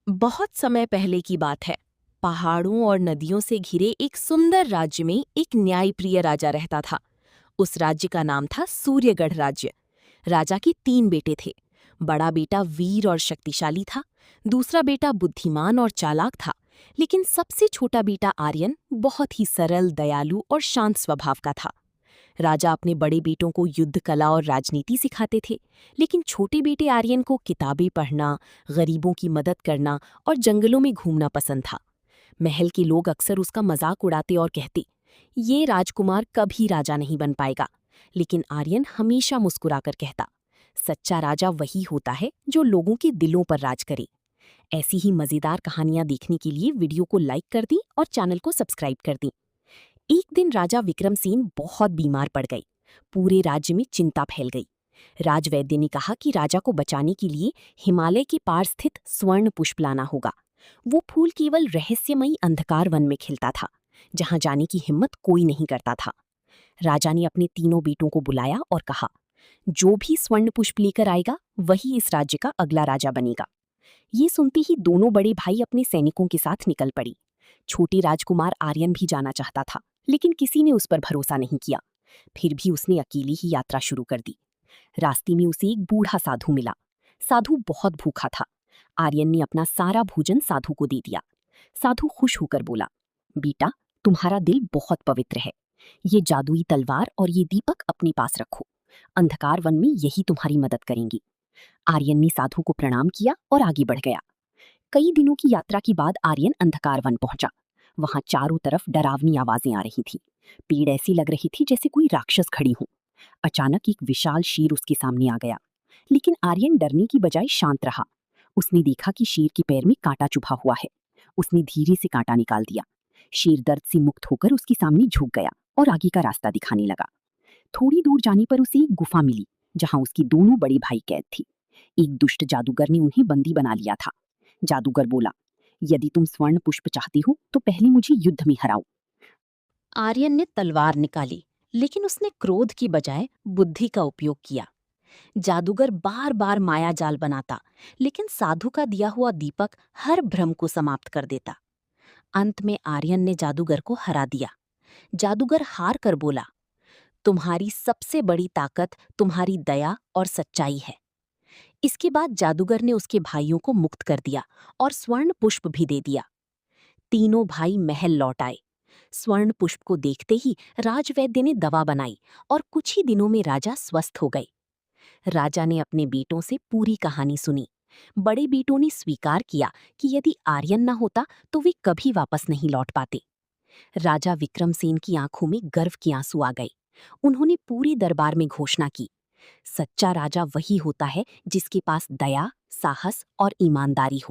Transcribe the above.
बहुत समय पहले की बात है। पहाड़ों और नदियों से घिरे एक सुंदर राज्य में एक न्यायप्रिय राजा रहता था। उस राज्य का नाम था सूर्यगढ़ राज्य। राजा के 3 बेटे थे। बड़ा बेटा वीर और शक्तिशाली था। दूसरा बेटा बुद्धिमान और चालाक था। लेकिन सबसे छोटा बेटा आर्यन बहुत ही सरल, दयालु और शांत स्वभाव का था। राजा अपने बड़े बेटों को युद्ध कला और राजनीति सिखाते थे, लेकिन छोटे बेटे आर्यन को किताबें पढ़ना, गरीबों की मदद करना और जंगलों में घूमना पसंद था। महल के लोग अक्सर उसका मजाक उड़ाते और कहते, ये राजकुमार कभी राजा नहीं बन पाएगा। लेकिन आर्यन हमेशा मुस्कुराकर कहता, सच्चा राजा वही होता है जो लोगों के दिलों पर राज करे। ऐसी ही मजेदार कहानियां देखने के लिए वीडियो को लाइक कर दी और चैनल को सब्सक्राइब कर दी। एक दिन राजा विक्रमसेन बहुत बीमार पड़ गए। पूरे राज्य में चिंता फैल गई। राजवैद्य ने कहा कि राजा को बचाने के लिए हिमालय के पार स्थित स्वर्ण पुष्प लाना होगा। वो फूल केवल रहस्यमयी अंधकार वन में खिलता था, जहां जाने की हिम्मत कोई नहीं करता था। राजा ने अपने 3 बेटों को बुलाया और कहा, जो भी स्वर्ण पुष्प लेकर आएगा वही इस राज्य का अगला राजा बनेगा। ये सुनते ही दोनों बड़े भाई अपने सैनिकों के साथ निकल पड़ी। छोटे राजकुमार आर्यन भी जाना चाहता था, लेकिन किसी ने उस पर भरोसा नहीं किया। फिर भी उसने अकेली ही यात्रा शुरू कर दी। रास्ते में उसे एक बूढ़ा साधु मिला। साधु बहुत भूखा था। आर्यन ने अपना सारा भोजन साधु को दे दिया। साधु खुश होकर बोला, बेटा, तुम्हारा दिल बहुत पवित्र है। ये जादुई तलवार और ये दीपक अपने पास रखो। अंधकार वन में यही तुम्हारी मदद करेंगी। आर्यन ने साधु को प्रणाम किया और आगे बढ़ गया। कई दिनों की यात्रा के बाद आर्यन अंधकार वन पहुंचा। वहां चारों तरफ डरावनी आवाजें आ रही थीं। पेड़ ऐसी लग रही थी जैसे कोई राक्षस खड़ी हो। अचानक एक विशाल शेर उसके सामने आ गया, लेकिन आर्यन डरने की बजाय शांत रहा। उसने देखा कि शेर के पैर में कांटा चुभा हुआ है। उसने धीरे से कांटा निकाल दिया। शेर दर्द से मुक्त होकर उसके सामने झुक गया और आगे का रास्ता दिखाने लगा। थोड़ी दूर जाने पर उसे एक गुफा मिली, जहां उसके दोनों बड़े भाई कैद थे। एक दुष्ट जादूगर ने उन्हें बंदी बना लिया था। जादूगर बोला, यदि तुम स्वर्ण पुष्प चाहती हो तो पहले मुझे युद्ध में हराओ। आर्यन ने तलवार निकाली, लेकिन उसने क्रोध की बजाय बुद्धि का उपयोग किया। जादूगर बार बार माया जाल बनाता, लेकिन साधु का दिया हुआ दीपक हर भ्रम को समाप्त कर देता। अंत में आर्यन ने जादूगर को हरा दिया। जादूगर हार कर बोला, तुम्हारी सबसे बड़ी ताकत तुम्हारी दया और सच्चाई है। इसके बाद जादूगर ने उसके भाइयों को मुक्त कर दिया और स्वर्ण पुष्प भी दे दिया। तीनों भाई महल लौट आए। स्वर्ण पुष्प को देखते ही राजवैद्य ने दवा बनाई और कुछ ही दिनों में राजा स्वस्थ हो गए। राजा ने अपने बेटों से पूरी कहानी सुनी। बड़े बेटों ने स्वीकार किया कि यदि आर्यन न होता तो वे कभी वापस नहीं लौट पाते। राजा विक्रमसेन की आंखों में गर्व के आंसू आ गए। उन्होंने पूरे दरबार में घोषणा की, सच्चा राजा वही होता है जिसके पास दया, साहस और ईमानदारी हो।